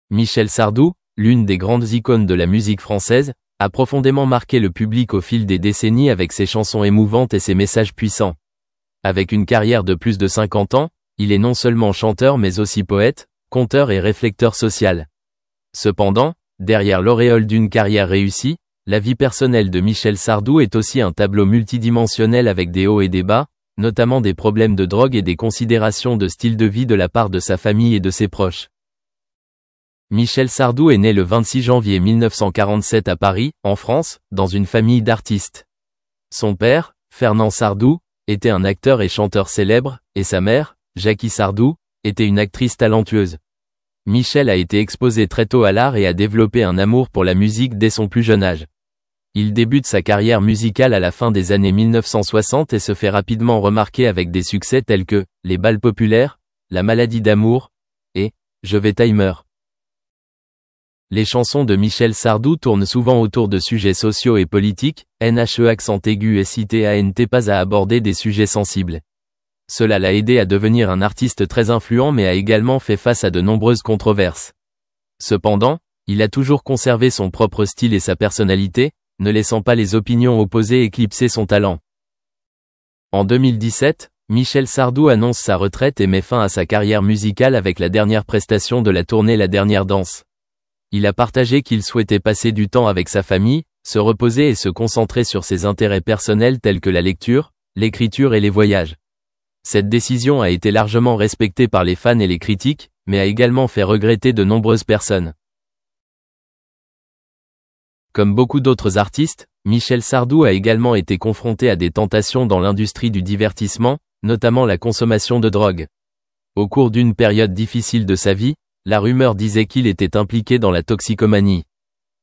Michel Sardou, l'une des grandes icônes de la musique française, a profondément marqué le public au fil des décennies avec ses chansons émouvantes et ses messages puissants. Avec une carrière de plus de 50 ans, il est non seulement chanteur mais aussi poète, conteur et réflecteur social. Cependant, derrière l'auréole d'une carrière réussie, la vie personnelle de Michel Sardou est aussi un tableau multidimensionnel avec des hauts et des bas, notamment des problèmes de drogue et des considérations de style de vie de la part de sa famille et de ses proches. Michel Sardou est né le 26 janvier 1947 à Paris, en France, dans une famille d'artistes. Son père, Fernand Sardou, était un acteur et chanteur célèbre, et sa mère, Jackie Sardou, était une actrice talentueuse. Michel a été exposé très tôt à l'art et a développé un amour pour la musique dès son plus jeune âge. Il débute sa carrière musicale à la fin des années 1960 et se fait rapidement remarquer avec des succès tels que « Les bals populaires »,« La maladie d'amour » et « Je vais Timer ». Les chansons de Michel Sardou tournent souvent autour de sujets sociaux et politiques, NHE accent aigu SITANT pas à aborder des sujets sensibles. Cela l'a aidé à devenir un artiste très influent mais a également fait face à de nombreuses controverses. Cependant, il a toujours conservé son propre style et sa personnalité, ne laissant pas les opinions opposées éclipser son talent. En 2017, Michel Sardou annonce sa retraite et met fin à sa carrière musicale avec la dernière prestation de la tournée La Dernière Danse. Il a partagé qu'il souhaitait passer du temps avec sa famille, se reposer et se concentrer sur ses intérêts personnels tels que la lecture, l'écriture et les voyages. Cette décision a été largement respectée par les fans et les critiques, mais a également fait regretter de nombreuses personnes. Comme beaucoup d'autres artistes, Michel Sardou a également été confronté à des tentations dans l'industrie du divertissement, notamment la consommation de drogue. Au cours d'une période difficile de sa vie, la rumeur disait qu'il était impliqué dans la toxicomanie.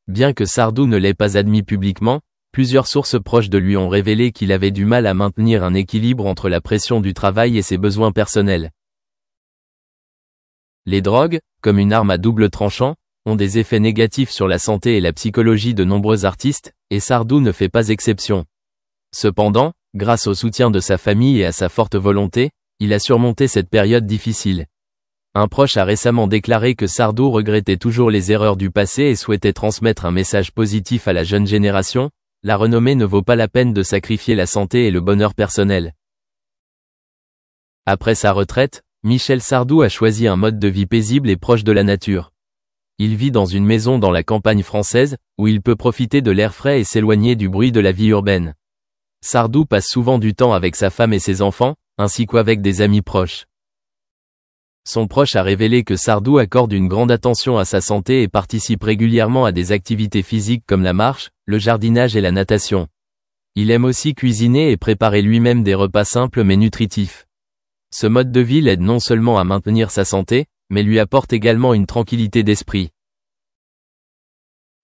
Bien que Sardou ne l'ait pas admis publiquement, plusieurs sources proches de lui ont révélé qu'il avait du mal à maintenir un équilibre entre la pression du travail et ses besoins personnels. Les drogues, comme une arme à double tranchant, ont des effets négatifs sur la santé et la psychologie de nombreux artistes, et Sardou ne fait pas exception. Cependant, grâce au soutien de sa famille et à sa forte volonté, il a surmonté cette période difficile. Un proche a récemment déclaré que Sardou regrettait toujours les erreurs du passé et souhaitait transmettre un message positif à la jeune génération. La renommée ne vaut pas la peine de sacrifier la santé et le bonheur personnel. Après sa retraite, Michel Sardou a choisi un mode de vie paisible et proche de la nature. Il vit dans une maison dans la campagne française, où il peut profiter de l'air frais et s'éloigner du bruit de la vie urbaine. Sardou passe souvent du temps avec sa femme et ses enfants, ainsi qu'avec des amis proches. Son proche a révélé que Sardou accorde une grande attention à sa santé et participe régulièrement à des activités physiques comme la marche, le jardinage et la natation. Il aime aussi cuisiner et préparer lui-même des repas simples mais nutritifs. Ce mode de vie l'aide non seulement à maintenir sa santé, mais lui apporte également une tranquillité d'esprit.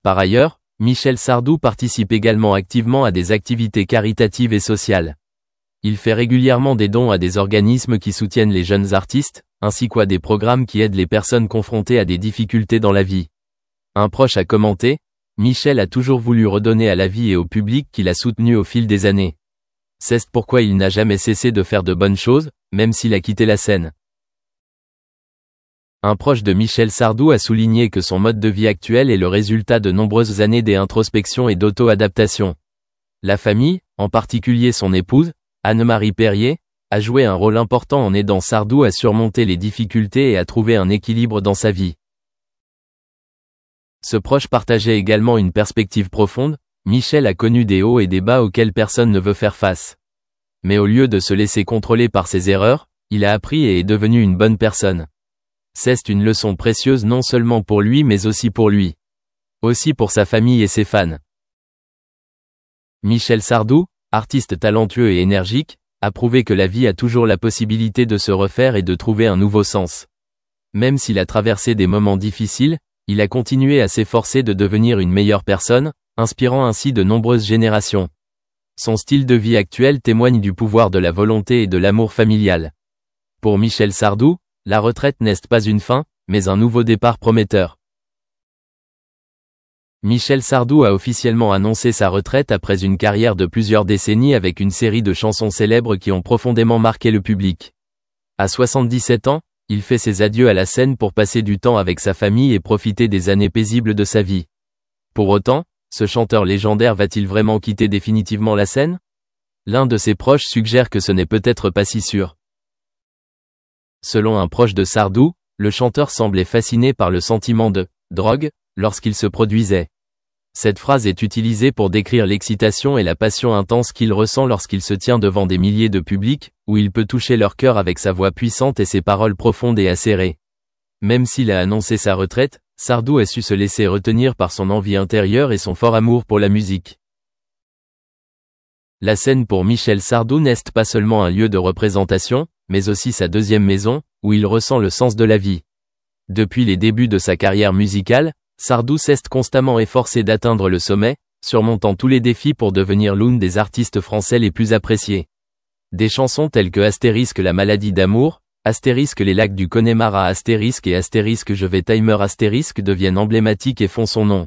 Par ailleurs, Michel Sardou participe également activement à des activités caritatives et sociales. Il fait régulièrement des dons à des organismes qui soutiennent les jeunes artistes, ainsi qu'à des programmes qui aident les personnes confrontées à des difficultés dans la vie. Un proche a commenté : « Michel a toujours voulu redonner à la vie et au public qu'il a soutenu au fil des années. C'est pourquoi il n'a jamais cessé de faire de bonnes choses, même s'il a quitté la scène. » Un proche de Michel Sardou a souligné que son mode de vie actuel est le résultat de nombreuses années d'introspection et d'auto-adaptation. La famille, en particulier son épouse, Anne-Marie Perrier, a joué un rôle important en aidant Sardou à surmonter les difficultés et à trouver un équilibre dans sa vie. Ce proche partageait également une perspective profonde. Michel a connu des hauts et des bas auxquels personne ne veut faire face. Mais au lieu de se laisser contrôler par ses erreurs, il a appris et est devenu une bonne personne. C'est une leçon précieuse non seulement pour lui mais aussi pour lui. Aussi pour sa famille et ses fans. Michel Sardou, artiste talentueux et énergique, a prouvé que la vie a toujours la possibilité de se refaire et de trouver un nouveau sens. Même s'il a traversé des moments difficiles, il a continué à s'efforcer de devenir une meilleure personne, inspirant ainsi de nombreuses générations. Son style de vie actuel témoigne du pouvoir de la volonté et de l'amour familial. Pour Michel Sardou, la retraite n'est pas une fin, mais un nouveau départ prometteur. Michel Sardou a officiellement annoncé sa retraite après une carrière de plusieurs décennies avec une série de chansons célèbres qui ont profondément marqué le public. À 77 ans, il fait ses adieux à la scène pour passer du temps avec sa famille et profiter des années paisibles de sa vie. Pour autant, ce chanteur légendaire va-t-il vraiment quitter définitivement la scène? L'un de ses proches suggère que ce n'est peut-être pas si sûr. Selon un proche de Sardou, le chanteur semblait fasciné par le sentiment de « drogue » lorsqu'il se produisait. Cette phrase est utilisée pour décrire l'excitation et la passion intense qu'il ressent lorsqu'il se tient devant des milliers de publics, où il peut toucher leur cœur avec sa voix puissante et ses paroles profondes et acérées. Même s'il a annoncé sa retraite, Sardou a su se laisser retenir par son envie intérieure et son fort amour pour la musique. La scène pour Michel Sardou n'est pas seulement un lieu de représentation, mais aussi sa deuxième maison, où il ressent le sens de la vie. Depuis les débuts de sa carrière musicale, Sardou s'est constamment efforcé d'atteindre le sommet, surmontant tous les défis pour devenir l'une des artistes français les plus appréciés. Des chansons telles que Astérisque la maladie d'amour, Astérisque les lacs du Connemara Astérisque et Astérisque je vais timer Astérisque deviennent emblématiques et font son nom.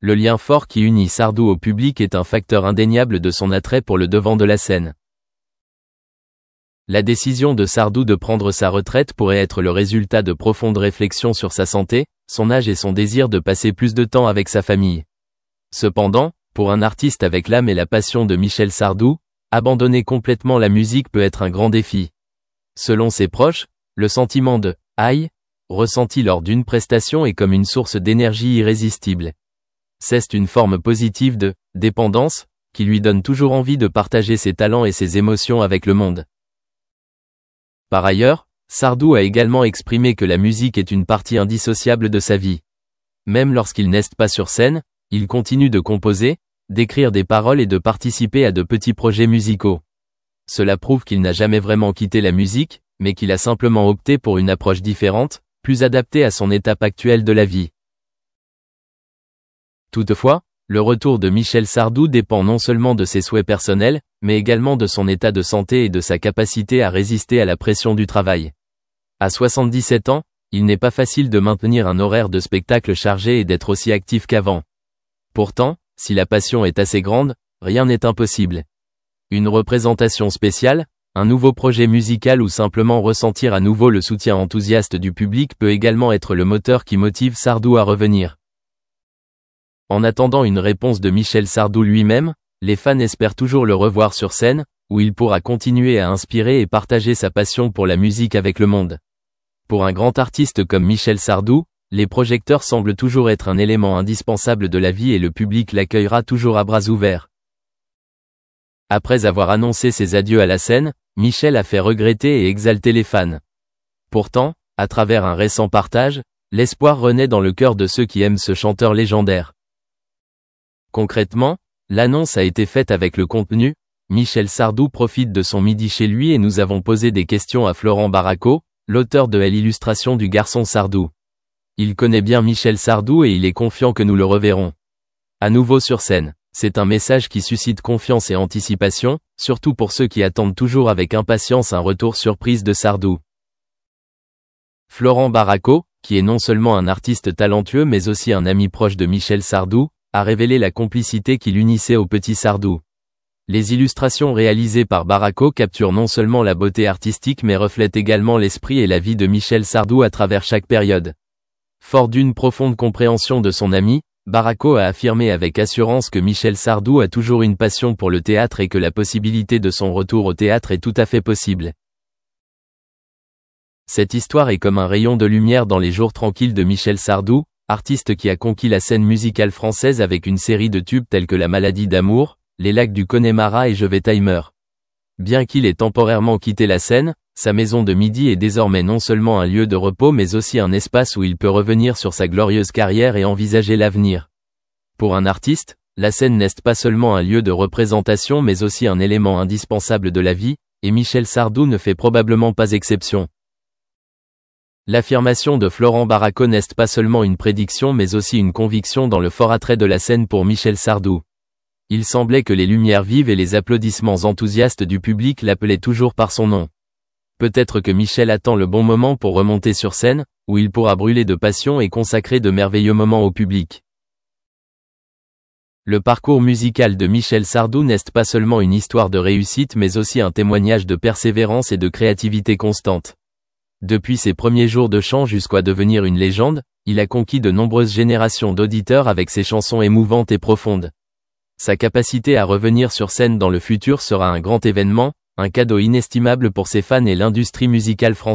Le lien fort qui unit Sardou au public est un facteur indéniable de son attrait pour le devant de la scène. La décision de Sardou de prendre sa retraite pourrait être le résultat de profondes réflexions sur sa santé, son âge et son désir de passer plus de temps avec sa famille. Cependant, pour un artiste avec l'âme et la passion de Michel Sardou, abandonner complètement la musique peut être un grand défi. Selon ses proches, le sentiment de « aïe » ressenti lors d'une prestation est comme une source d'énergie irrésistible. C'est une forme positive de « dépendance » qui lui donne toujours envie de partager ses talents et ses émotions avec le monde. Par ailleurs, Sardou a également exprimé que la musique est une partie indissociable de sa vie. Même lorsqu'il n'est pas sur scène, il continue de composer, d'écrire des paroles et de participer à de petits projets musicaux. Cela prouve qu'il n'a jamais vraiment quitté la musique, mais qu'il a simplement opté pour une approche différente, plus adaptée à son étape actuelle de la vie. Toutefois, le retour de Michel Sardou dépend non seulement de ses souhaits personnels, mais également de son état de santé et de sa capacité à résister à la pression du travail. À 77 ans, il n'est pas facile de maintenir un horaire de spectacle chargé et d'être aussi actif qu'avant. Pourtant, si la passion est assez grande, rien n'est impossible. Une représentation spéciale, un nouveau projet musical ou simplement ressentir à nouveau le soutien enthousiaste du public peut également être le moteur qui motive Sardou à revenir. En attendant une réponse de Michel Sardou lui-même, les fans espèrent toujours le revoir sur scène, où il pourra continuer à inspirer et partager sa passion pour la musique avec le monde. Pour un grand artiste comme Michel Sardou, les projecteurs semblent toujours être un élément indispensable de la vie et le public l'accueillera toujours à bras ouverts. Après avoir annoncé ses adieux à la scène, Michel a fait regretter et exalter les fans. Pourtant, à travers un récent partage, l'espoir renaît dans le cœur de ceux qui aiment ce chanteur légendaire. Concrètement, l'annonce a été faite avec le contenu « Michel Sardou profite de son midi chez lui » et nous avons posé des questions à Florent Baraco, l'auteur de l'illustration du garçon Sardou. Il connaît bien Michel Sardou et il est confiant que nous le reverrons à nouveau sur scène. C'est un message qui suscite confiance et anticipation, surtout pour ceux qui attendent toujours avec impatience un retour surprise de Sardou. Florent Baraco, qui est non seulement un artiste talentueux mais aussi un ami proche de Michel Sardou, a révélé la complicité qui l'unissait au petit Sardou. Les illustrations réalisées par Baraco capturent non seulement la beauté artistique mais reflètent également l'esprit et la vie de Michel Sardou à travers chaque période. Fort d'une profonde compréhension de son ami, Baraco a affirmé avec assurance que Michel Sardou a toujours une passion pour le théâtre et que la possibilité de son retour au théâtre est tout à fait possible. Cette histoire est comme un rayon de lumière dans les jours tranquilles de Michel Sardou, artiste qui a conquis la scène musicale française avec une série de tubes tels que La maladie d'amour, Les lacs du Connemara et Je vais timer. Bien qu'il ait temporairement quitté la scène, sa maison de midi est désormais non seulement un lieu de repos mais aussi un espace où il peut revenir sur sa glorieuse carrière et envisager l'avenir. Pour un artiste, la scène n'est pas seulement un lieu de représentation mais aussi un élément indispensable de la vie, et Michel Sardou ne fait probablement pas exception. L'affirmation de Florent Baraco n'est pas seulement une prédiction mais aussi une conviction dans le fort attrait de la scène pour Michel Sardou. Il semblait que les lumières vives et les applaudissements enthousiastes du public l'appelaient toujours par son nom. Peut-être que Michel attend le bon moment pour remonter sur scène, où il pourra brûler de passion et consacrer de merveilleux moments au public. Le parcours musical de Michel Sardou n'est pas seulement une histoire de réussite mais aussi un témoignage de persévérance et de créativité constante. Depuis ses premiers jours de chant jusqu'à devenir une légende, il a conquis de nombreuses générations d'auditeurs avec ses chansons émouvantes et profondes. Sa capacité à revenir sur scène dans le futur sera un grand événement, un cadeau inestimable pour ses fans et l'industrie musicale française.